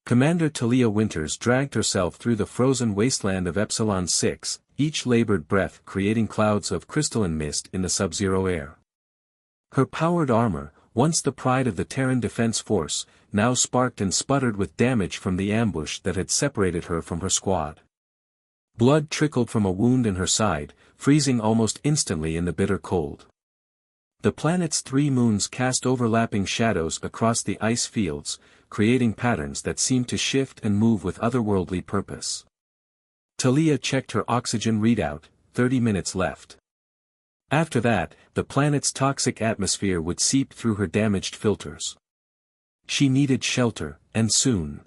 Commander Talia Winters dragged herself through the frozen wasteland of Epsilon 6, each labored breath creating clouds of crystalline mist in the sub-zero air. Her powered armor, once the pride of the Terran Defense Force, now sparked and sputtered with damage from the ambush that had separated her from her squad. Blood trickled from a wound in her side, freezing almost instantly in the bitter cold. The planet's 3 moons cast overlapping shadows across the ice fields, creating patterns that seemed to shift and move with otherworldly purpose. Talia checked her oxygen readout, 30 minutes left. After that, the planet's toxic atmosphere would seep through her damaged filters. She needed shelter, and soon.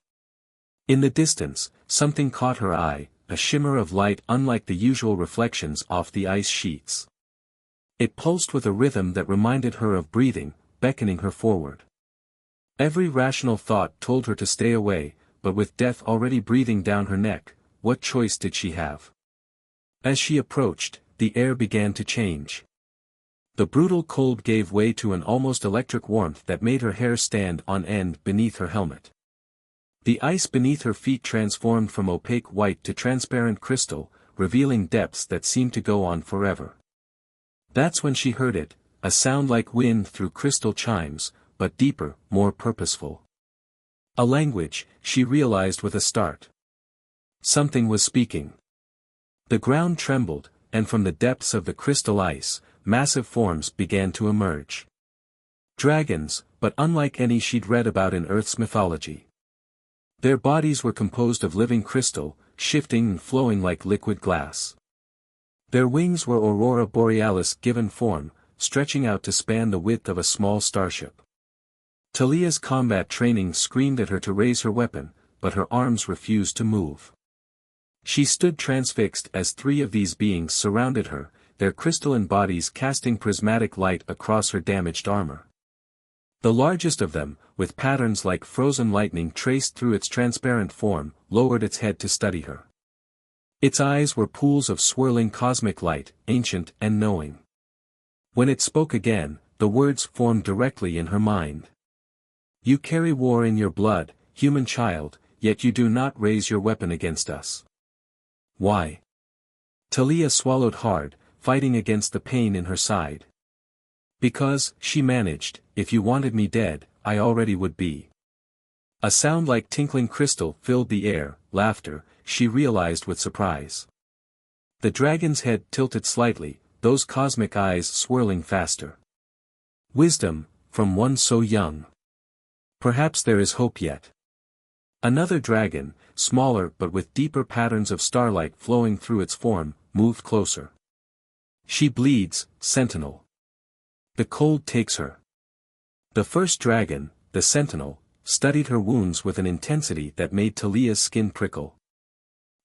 In the distance, something caught her eye, a shimmer of light unlike the usual reflections off the ice sheets. It pulsed with a rhythm that reminded her of breathing, beckoning her forward. Every rational thought told her to stay away, but with death already breathing down her neck, what choice did she have? As she approached, the air began to change. The brutal cold gave way to an almost electric warmth that made her hair stand on end beneath her helmet. The ice beneath her feet transformed from opaque white to transparent crystal, revealing depths that seemed to go on forever. That's when she heard it, a sound like wind through crystal chimes, but deeper, more purposeful. A language, she realized with a start. Something was speaking. The ground trembled, and from the depths of the crystal ice, massive forms began to emerge. Dragons, but unlike any she'd read about in Earth's mythology. Their bodies were composed of living crystal, shifting and flowing like liquid glass. Their wings were aurora borealis given form, stretching out to span the width of a small starship. Talia's combat training screamed at her to raise her weapon, but her arms refused to move. She stood transfixed as 3 of these beings surrounded her, their crystalline bodies casting prismatic light across her damaged armor. The largest of them, with patterns like frozen lightning traced through its transparent form, lowered its head to study her. Its eyes were pools of swirling cosmic light, ancient and knowing. When it spoke again, the words formed directly in her mind. You carry war in your blood, human child, yet you do not raise your weapon against us. Why? Talia swallowed hard, fighting against the pain in her side. Because, she managed, if you wanted me dead, I already would be. A sound like tinkling crystal filled the air, laughter, she realized with surprise. The dragon's head tilted slightly, those cosmic eyes swirling faster. Wisdom, from one so young. Perhaps there is hope yet. Another dragon, smaller but with deeper patterns of starlight flowing through its form, moved closer. She bleeds, sentinel. The cold takes her. The first dragon, the sentinel, studied her wounds with an intensity that made Talia's skin prickle.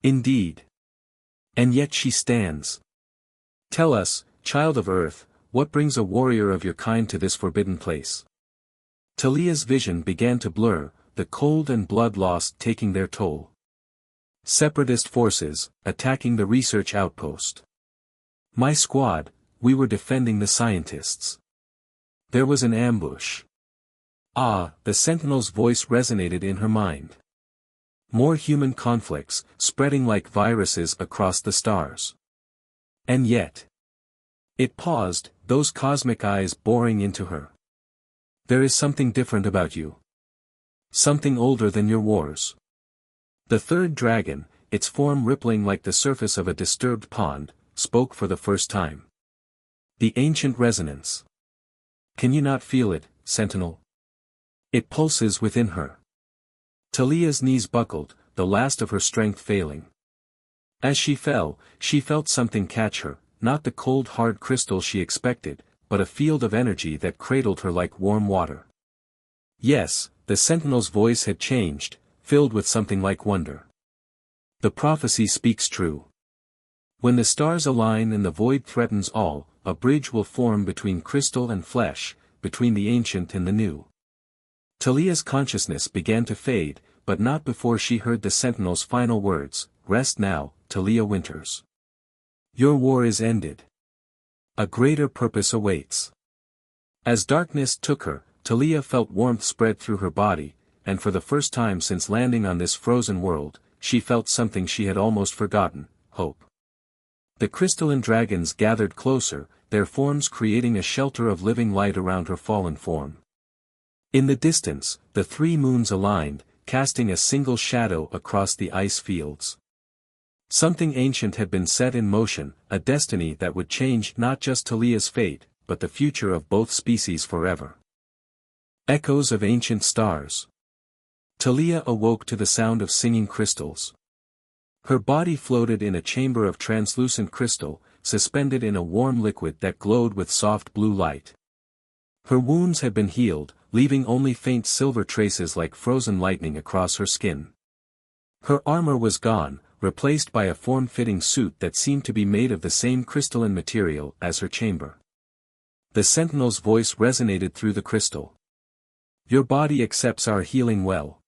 Indeed. And yet she stands. Tell us, child of Earth, what brings a warrior of your kind to this forbidden place? Talia's vision began to blur, the cold and blood loss taking their toll. Separatist forces, attacking the research outpost. My squad, we were defending the scientists. There was an ambush. Ah, the Sentinel's voice resonated in her mind. More human conflicts, spreading like viruses across the stars. And yet. It paused, those cosmic eyes boring into her. There is something different about you. Something older than your wars. The third dragon, its form rippling like the surface of a disturbed pond, spoke for the first time. The ancient resonance. Can you not feel it, Sentinel? It pulses within her. Talia's knees buckled, the last of her strength failing. As she fell, she felt something catch her, not the cold hard crystal she expected, but a field of energy that cradled her like warm water. Yes, the Sentinel's voice had changed, filled with something like wonder. The prophecy speaks true. When the stars align and the void threatens all, a bridge will form between crystal and flesh, between the ancient and the new. Talia's consciousness began to fade, but not before she heard the Sentinel's final words, "Rest now, Talia Winters. Your war is ended. A greater purpose awaits." As darkness took her, Talia felt warmth spread through her body, and for the first time since landing on this frozen world, she felt something she had almost forgotten: hope. The crystalline dragons gathered closer, their forms creating a shelter of living light around her fallen form. In the distance, the three moons aligned, casting a single shadow across the ice fields. Something ancient had been set in motion, a destiny that would change not just Talia's fate, but the future of both species forever. Echoes of ancient stars. Talia awoke to the sound of singing crystals. Her body floated in a chamber of translucent crystal, suspended in a warm liquid that glowed with soft blue light. Her wounds had been healed, leaving only faint silver traces like frozen lightning across her skin. Her armor was gone, replaced by a form-fitting suit that seemed to be made of the same crystalline material as her chamber. The sentinel's voice resonated through the crystal. "Your body accepts our healing well.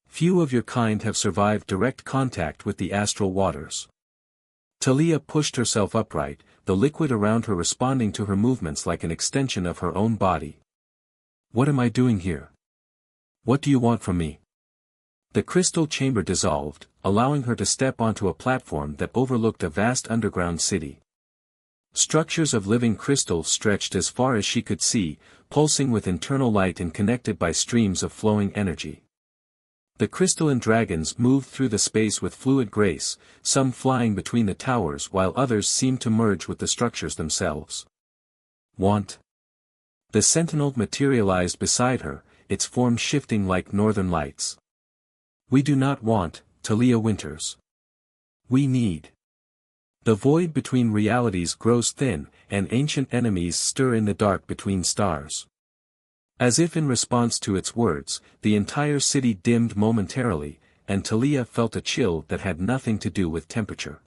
Few of your kind have survived direct contact with the astral waters." Talia pushed herself upright, the liquid around her responding to her movements like an extension of her own body. "What am I doing here? What do you want from me?" The crystal chamber dissolved, allowing her to step onto a platform that overlooked a vast underground city. Structures of living crystal stretched as far as she could see, pulsing with internal light and connected by streams of flowing energy. The crystalline dragons moved through the space with fluid grace, some flying between the towers while others seemed to merge with the structures themselves. "Want?" The sentinel materialized beside her, its form shifting like northern lights. "We do not want," Talia Winters. "We need." The void between realities grows thin, and ancient enemies stir in the dark between stars. As if in response to its words, the entire city dimmed momentarily, and Talia felt a chill that had nothing to do with temperature.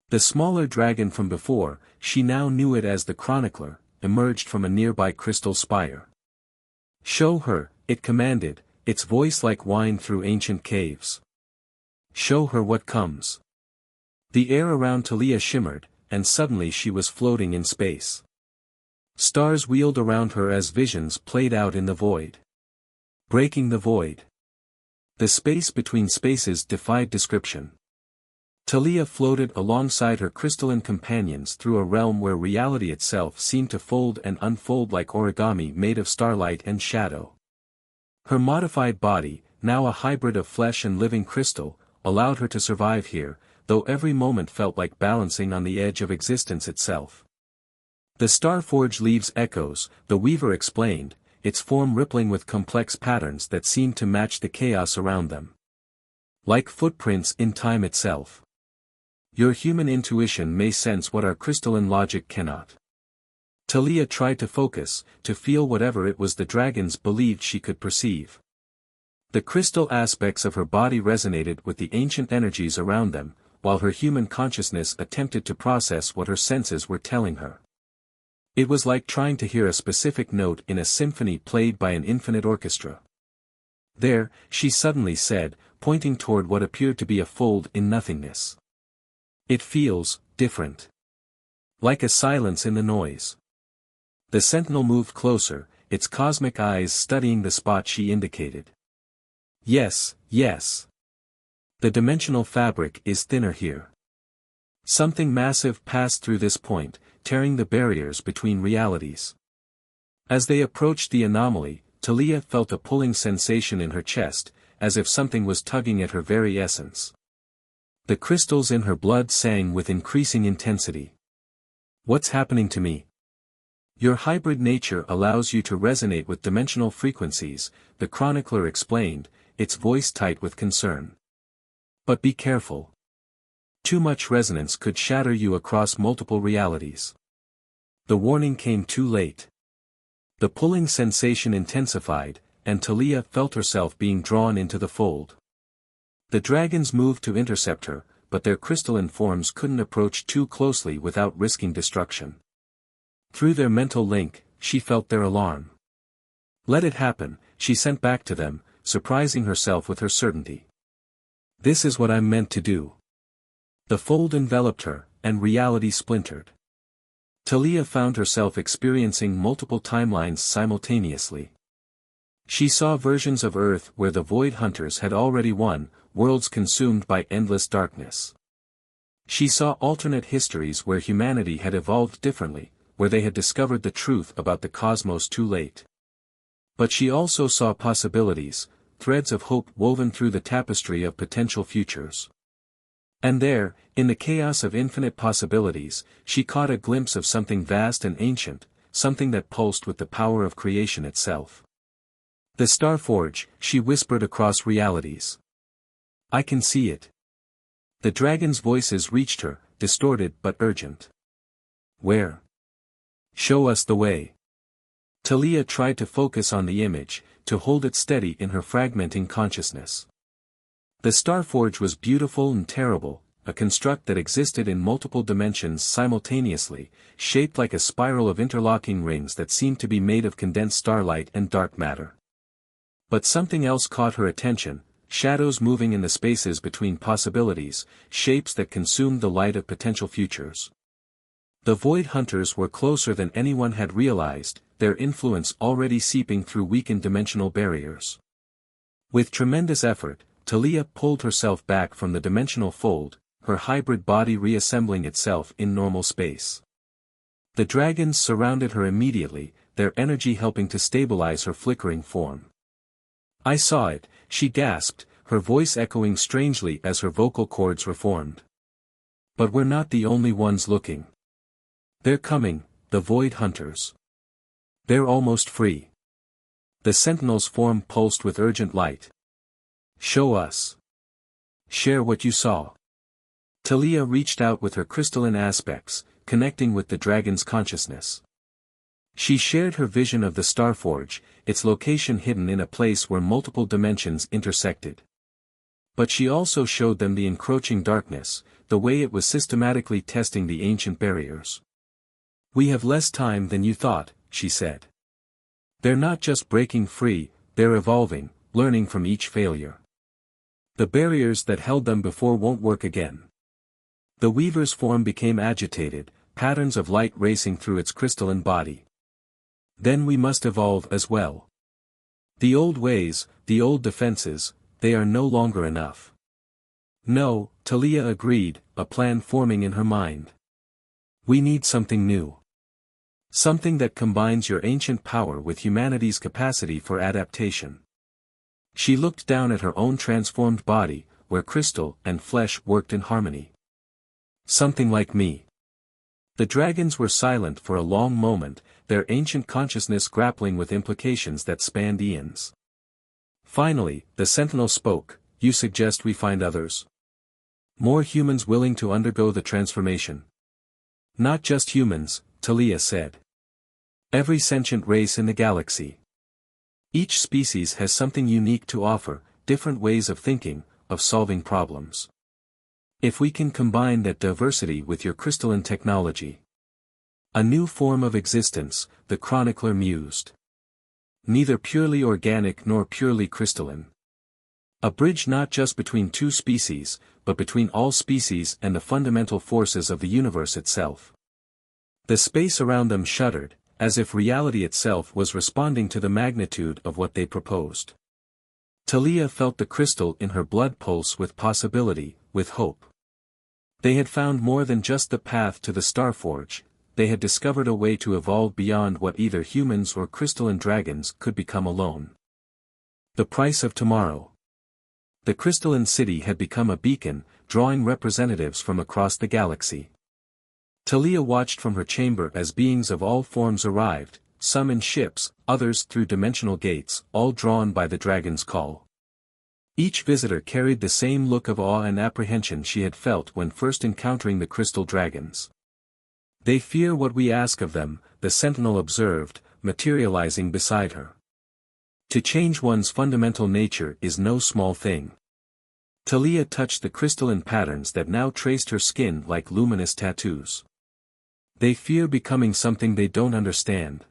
The smaller dragon from before, she now knew it as the Chronicler, emerged from a nearby crystal spire. "Show her," it commanded, its voice like wine through ancient caves. "Show her what comes." The air around Talia shimmered, and suddenly she was floating in space. Stars wheeled around her as visions played out in the void. Breaking the void. The space between spaces defied description. Talia floated alongside her crystalline companions through a realm where reality itself seemed to fold and unfold like origami made of starlight and shadow. Her modified body, now a hybrid of flesh and living crystal, allowed her to survive here, though every moment felt like balancing on the edge of existence itself. "The Starforge leaves echoes," the weaver explained, its form rippling with complex patterns that seemed to match the chaos around them. "Like footprints in time itself. Your human intuition may sense what our crystalline logic cannot." Talia tried to focus, to feel whatever it was the dragons believed she could perceive. The crystal aspects of her body resonated with the ancient energies around them, while her human consciousness attempted to process what her senses were telling her. It was like trying to hear a specific note in a symphony played by an infinite orchestra. "There," she suddenly said, pointing toward what appeared to be a fold in nothingness. "It feels different. Like a silence in the noise." The sentinel moved closer, its cosmic eyes studying the spot she indicated. "Yes, yes. The dimensional fabric is thinner here. Something massive passed through this point, tearing the barriers between realities." As they approached the anomaly, Talia felt a pulling sensation in her chest, as if something was tugging at her very essence. The crystals in her blood sang with increasing intensity. "What's happening to me?" "Your hybrid nature allows you to resonate with dimensional frequencies," the chronicler explained, its voice tight with concern. "But be careful. Too much resonance could shatter you across multiple realities." The warning came too late. The pulling sensation intensified, and Talia felt herself being drawn into the fold. The dragons moved to intercept her, but their crystalline forms couldn't approach too closely without risking destruction. Through their mental link, she felt their alarm. "Let it happen," she sent back to them, surprising herself with her certainty. "This is what I'm meant to do." The fold enveloped her, and reality splintered. Talia found herself experiencing multiple timelines simultaneously. She saw versions of Earth where the Void Hunters had already won, worlds consumed by endless darkness. She saw alternate histories where humanity had evolved differently, where they had discovered the truth about the cosmos too late. But she also saw possibilities, threads of hope woven through the tapestry of potential futures. And there, in the chaos of infinite possibilities, she caught a glimpse of something vast and ancient, something that pulsed with the power of creation itself. The Starforge, she whispered across realities. I can see it. The dragon's voices reached her, distorted but urgent. Where? Show us the way. Talia tried to focus on the image, to hold it steady in her fragmenting consciousness. The Starforge was beautiful and terrible, a construct that existed in multiple dimensions simultaneously, shaped like a spiral of interlocking rings that seemed to be made of condensed starlight and dark matter. But something else caught her attention, shadows moving in the spaces between possibilities, shapes that consumed the light of potential futures. The Void Hunters were closer than anyone had realized, their influence already seeping through weakened dimensional barriers. With tremendous effort, Talia pulled herself back from the dimensional fold, her hybrid body reassembling itself in normal space. The dragons surrounded her immediately, their energy helping to stabilize her flickering form. I saw it, she gasped, her voice echoing strangely as her vocal cords reformed. But we're not the only ones looking. They're coming, the Void Hunters. They're almost free. The Sentinel's form pulsed with urgent light. Show us. Share what you saw. Talia reached out with her crystalline aspects, connecting with the dragon's consciousness. She shared her vision of the Starforge, its location hidden in a place where multiple dimensions intersected. But she also showed them the encroaching darkness, the way it was systematically testing the ancient barriers. We have less time than you thought, she said. They're not just breaking free, they're evolving, learning from each failure. The barriers that held them before won't work again. The Weaver's form became agitated, patterns of light racing through its crystalline body. Then we must evolve as well. The old ways, the old defenses, they are no longer enough. No, Talia agreed, a plan forming in her mind. We need something new. Something that combines your ancient power with humanity's capacity for adaptation. She looked down at her own transformed body, where crystal and flesh worked in harmony. Something like me. The dragons were silent for a long moment, their ancient consciousness grappling with implications that spanned eons. Finally, the Sentinel spoke, you suggest we find others? More humans willing to undergo the transformation. Not just humans, Talia said. Every sentient race in the galaxy. Each species has something unique to offer, different ways of thinking, of solving problems. If we can combine that diversity with your crystalline technology. A new form of existence, the chronicler mused. Neither purely organic nor purely crystalline. A bridge not just between two species, but between all species and the fundamental forces of the universe itself. The space around them shuddered, as if reality itself was responding to the magnitude of what they proposed. Talia felt the crystal in her blood pulse with possibility, with hope. They had found more than just the path to the Starforge, they had discovered a way to evolve beyond what either humans or crystalline dragons could become alone. The price of tomorrow. The crystalline city had become a beacon, drawing representatives from across the galaxy. Talia watched from her chamber as beings of all forms arrived, some in ships, others through dimensional gates, all drawn by the dragon's call. Each visitor carried the same look of awe and apprehension she had felt when first encountering the crystal dragons. They fear what we ask of them, the Sentinel observed, materializing beside her. To change one's fundamental nature is no small thing. Talia touched the crystalline patterns that now traced her skin like luminous tattoos. They fear becoming something they don't understand.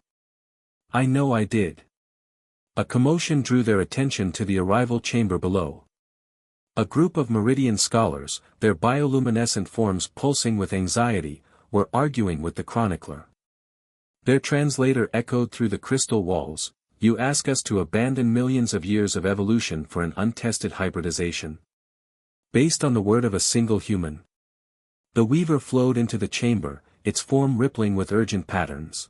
I know I did. A commotion drew their attention to the arrival chamber below. A group of Meridian scholars, their bioluminescent forms pulsing with anxiety, were arguing with the chronicler. Their translator echoed through the crystal walls, you ask us to abandon millions of years of evolution for an untested hybridization? Based on the word of a single human. The weaver flowed into the chamber, its form rippling with urgent patterns.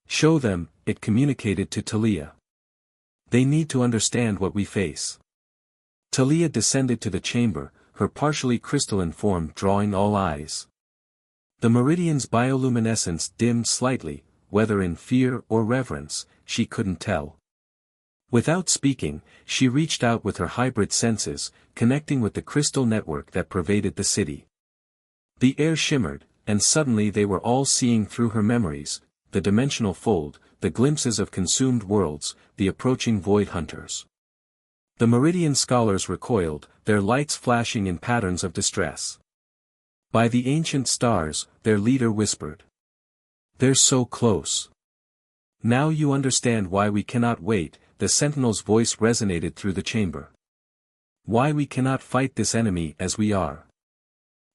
Show them, it communicated to Talia. They need to understand what we face. Talia descended to the chamber, her partially crystalline form drawing all eyes. The meridian's bioluminescence dimmed slightly, whether in fear or reverence, she couldn't tell. Without speaking, she reached out with her hybrid senses, connecting with the crystal network that pervaded the city. The air shimmered, and suddenly they were all seeing through her memories, the dimensional fold, the glimpses of consumed worlds, the approaching void hunters. The Meridian scholars recoiled, their lights flashing in patterns of distress. By the ancient stars, their leader whispered. They're so close. Now you understand why we cannot wait, the sentinel's voice resonated through the chamber. Why we cannot fight this enemy as we are.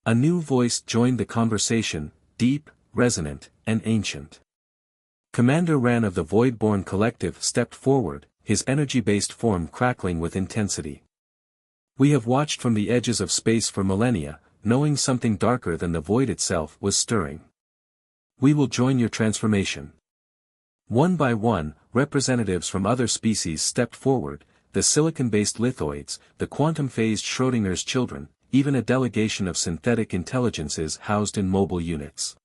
A new voice joined the conversation, deep, resonant, and ancient. Commander Ran of the Voidborn Collective stepped forward, his energy-based form crackling with intensity. We have watched from the edges of space for millennia, knowing something darker than the void itself was stirring. We will join your transformation. One by one, representatives from other species stepped forward, the silicon-based lithoids, the quantum-phased Schrödinger's children, even a delegation of synthetic intelligences housed in mobile units.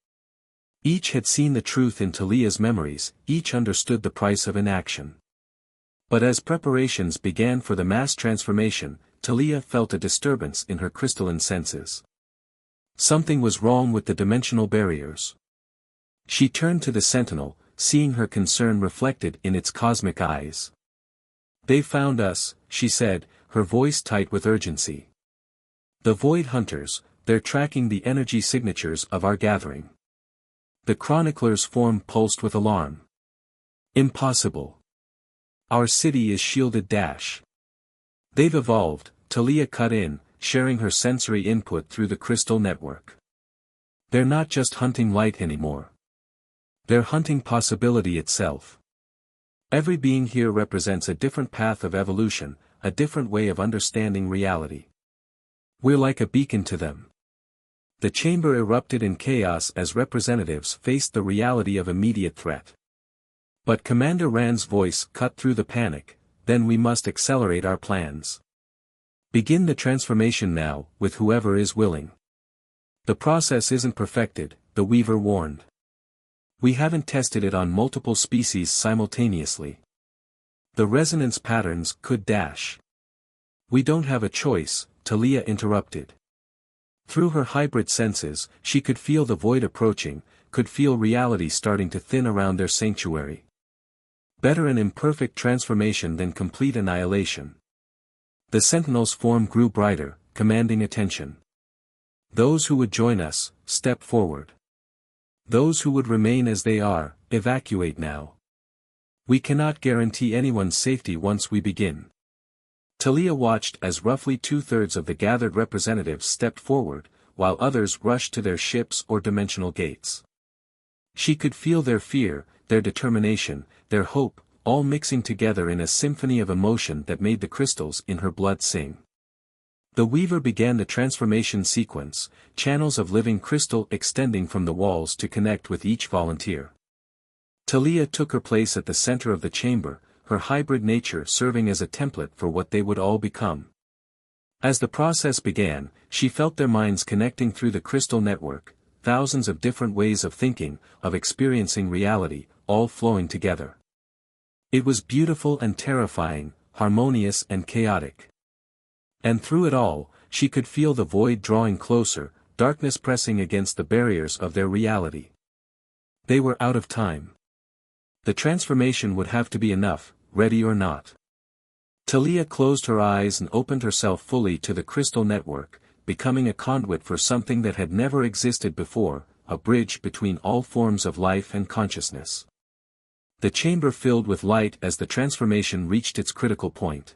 Each had seen the truth in Talia's memories, each understood the price of inaction. But as preparations began for the mass transformation, Talia felt a disturbance in her crystalline senses. Something was wrong with the dimensional barriers. She turned to the sentinel, seeing her concern reflected in its cosmic eyes. They found us, she said, her voice tight with urgency. The void hunters, they're tracking the energy signatures of our gathering. The chronicler's form pulsed with alarm. Impossible. Our city is shielded. They've evolved, Talia cut in, sharing her sensory input through the crystal network. They're not just hunting light anymore. They're hunting possibility itself. Every being here represents a different path of evolution, a different way of understanding reality. We're like a beacon to them. The chamber erupted in chaos as representatives faced the reality of immediate threat. But Commander Rand's voice cut through the panic, then we must accelerate our plans. Begin the transformation now, with whoever is willing. The process isn't perfected, the Weaver warned. We haven't tested it on multiple species simultaneously. The resonance patterns could dash. We don't have a choice, Talia interrupted. Through her hybrid senses, she could feel the void approaching, could feel reality starting to thin around their sanctuary. Better an imperfect transformation than complete annihilation. The sentinel's form grew brighter, commanding attention. Those who would join us, step forward. Those who would remain as they are, evacuate now. We cannot guarantee anyone's safety once we begin. Talia watched as roughly 2/3 of the gathered representatives stepped forward, while others rushed to their ships or dimensional gates. She could feel their fear, their determination, their hope, all mixing together in a symphony of emotion that made the crystals in her blood sing. The Weaver began the transformation sequence, channels of living crystal extending from the walls to connect with each volunteer. Talia took her place at the center of the chamber, her hybrid nature serving as a template for what they would all become. As the process began, she felt their minds connecting through the crystal network, thousands of different ways of thinking, of experiencing reality, all flowing together. It was beautiful and terrifying, harmonious and chaotic. And through it all, she could feel the void drawing closer, darkness pressing against the barriers of their reality. They were out of time. The transformation would have to be enough, ready or not. Talia closed her eyes and opened herself fully to the crystal network, becoming a conduit for something that had never existed before, a bridge between all forms of life and consciousness. The chamber filled with light as the transformation reached its critical point.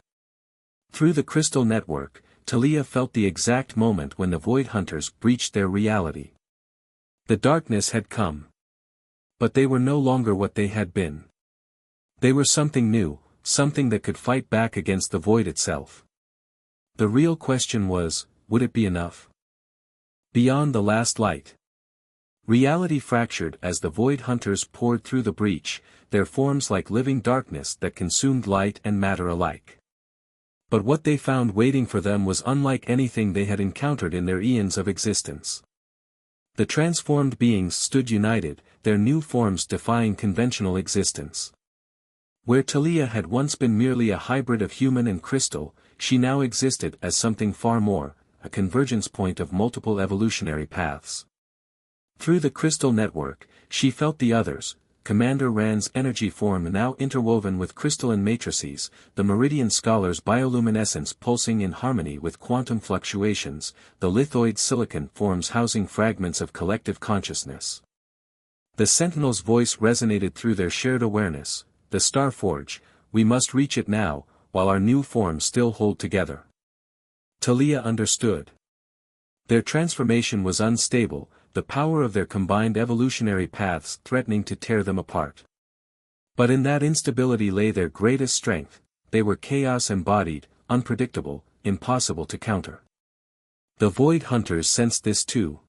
Through the crystal network, Talia felt the exact moment when the void hunters breached their reality. The darkness had come. But they were no longer what they had been. They were something new, something that could fight back against the void itself. The real question was, would it be enough? Beyond the last light. Reality fractured as the void hunters poured through the breach, their forms like living darkness that consumed light and matter alike. But what they found waiting for them was unlike anything they had encountered in their eons of existence. The transformed beings stood united, their new forms defying conventional existence. Where Talia had once been merely a hybrid of human and crystal, she now existed as something far more, a convergence point of multiple evolutionary paths. Through the crystal network, she felt the others, Commander Rand's energy form now interwoven with crystalline matrices, the Meridian Scholar's bioluminescence pulsing in harmony with quantum fluctuations, the lithoid silicon forms housing fragments of collective consciousness. The Sentinel's voice resonated through their shared awareness, the Starforge, we must reach it now, while our new forms still hold together. Talia understood. Their transformation was unstable, the power of their combined evolutionary paths threatening to tear them apart. But in that instability lay their greatest strength, they were chaos embodied, unpredictable, impossible to counter. The Void Hunters sensed this too.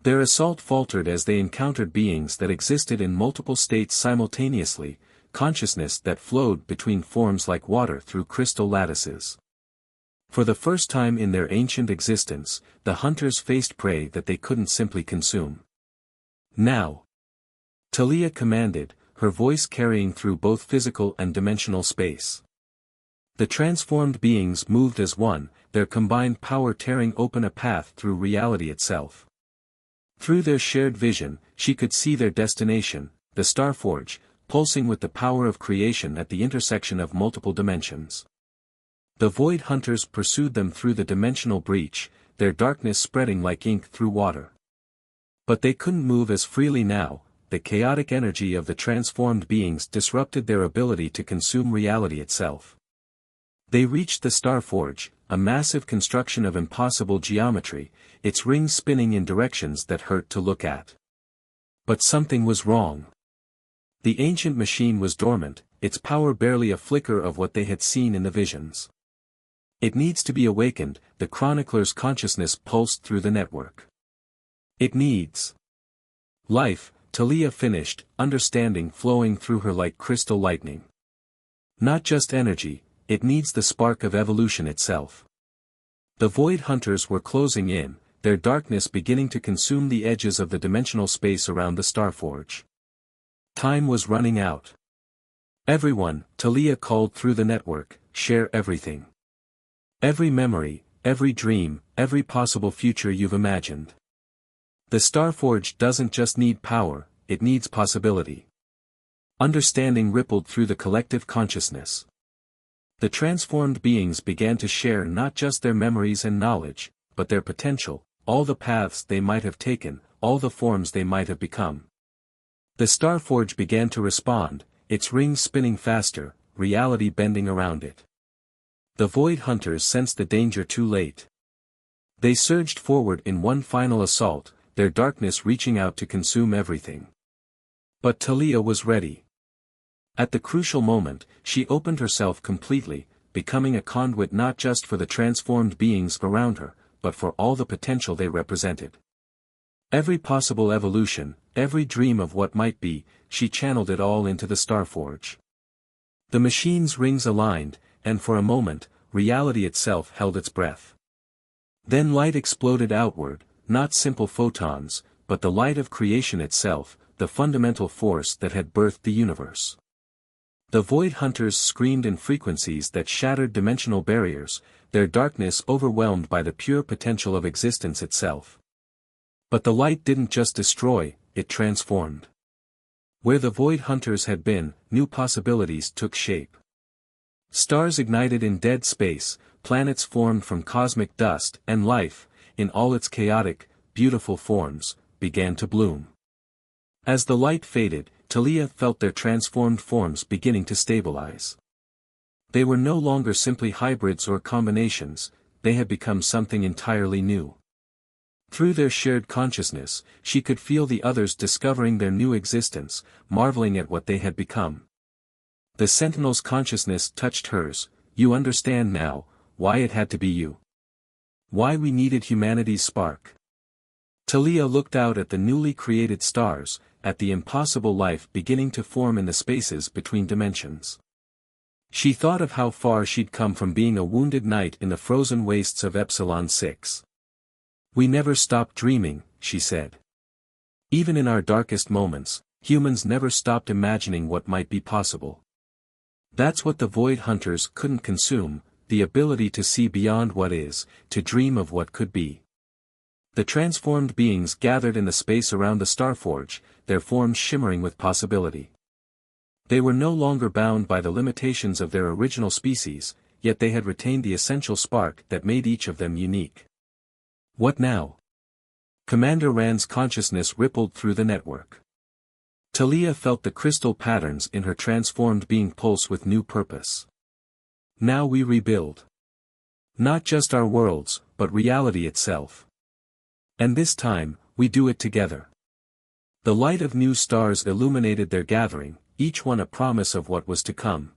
Their assault faltered as they encountered beings that existed in multiple states simultaneously, consciousness that flowed between forms like water through crystal lattices. For the first time in their ancient existence, the hunters faced prey that they couldn't simply consume. Now! Talia commanded, her voice carrying through both physical and dimensional space. The transformed beings moved as one, their combined power tearing open a path through reality itself. Through their shared vision, she could see their destination, the Starforge, pulsing with the power of creation at the intersection of multiple dimensions. The Void Hunters pursued them through the dimensional breach, their darkness spreading like ink through water. But they couldn't move as freely now, the chaotic energy of the transformed beings disrupted their ability to consume reality itself. They reached the Starforge, a massive construction of impossible geometry, its rings spinning in directions that hurt to look at. But something was wrong. The ancient machine was dormant, its power barely a flicker of what they had seen in the visions. It needs to be awakened, the chronicler's consciousness pulsed through the network. It needs life, Talia finished, understanding flowing through her like crystal lightning. Not just energy, it needs the spark of evolution itself. The Void Hunters were closing in, their darkness beginning to consume the edges of the dimensional space around the Starforge. Time was running out. Everyone, Talia called through the network, share everything. Every memory, every dream, every possible future you've imagined. The Starforge doesn't just need power, it needs possibility. Understanding rippled through the collective consciousness. The transformed beings began to share not just their memories and knowledge, but their potential, all the paths they might have taken, all the forms they might have become. The Starforge began to respond, its rings spinning faster, reality bending around it. The Void Hunters sensed the danger too late. They surged forward in one final assault, their darkness reaching out to consume everything. But Talia was ready. At the crucial moment, she opened herself completely, becoming a conduit not just for the transformed beings around her, but for all the potential they represented. Every possible evolution, every dream of what might be, she channeled it all into the Starforge. The machine's rings aligned, and for a moment, reality itself held its breath. Then light exploded outward, not simple photons, but the light of creation itself, the fundamental force that had birthed the universe. The Void Hunters screamed in frequencies that shattered dimensional barriers, their darkness overwhelmed by the pure potential of existence itself. But the light didn't just destroy, it transformed. Where the Void Hunters had been, new possibilities took shape. Stars ignited in dead space, planets formed from cosmic dust, and life, in all its chaotic, beautiful forms, began to bloom. As the light faded, Talia felt their transformed forms beginning to stabilize. They were no longer simply hybrids or combinations, they had become something entirely new. Through their shared consciousness, she could feel the others discovering their new existence, marveling at what they had become. The Sentinel's consciousness touched hers. You understand now, why it had to be you. Why we needed humanity's spark. Talia looked out at the newly created stars, at the impossible life beginning to form in the spaces between dimensions. She thought of how far she'd come from being a wounded knight in the frozen wastes of Epsilon 6. We never stopped dreaming, she said. Even in our darkest moments, humans never stopped imagining what might be possible. That's what the Void Hunters couldn't consume, the ability to see beyond what is, to dream of what could be. The transformed beings gathered in the space around the Starforge, their forms shimmering with possibility. They were no longer bound by the limitations of their original species, yet they had retained the essential spark that made each of them unique. What now? Commander Rand's consciousness rippled through the network. Talia felt the crystal patterns in her transformed being pulse with new purpose. Now we rebuild. Not just our worlds, but reality itself. And this time, we do it together. The light of new stars illuminated their gathering, each one a promise of what was to come.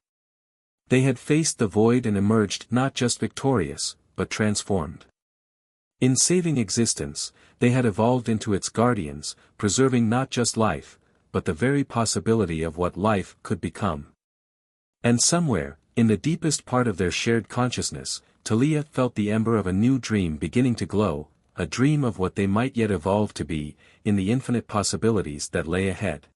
They had faced the void and emerged not just victorious, but transformed. In saving existence, they had evolved into its guardians, preserving not just life, but the very possibility of what life could become. And somewhere, in the deepest part of their shared consciousness, Talia felt the ember of a new dream beginning to glow, a dream of what they might yet evolve to be, in the infinite possibilities that lay ahead.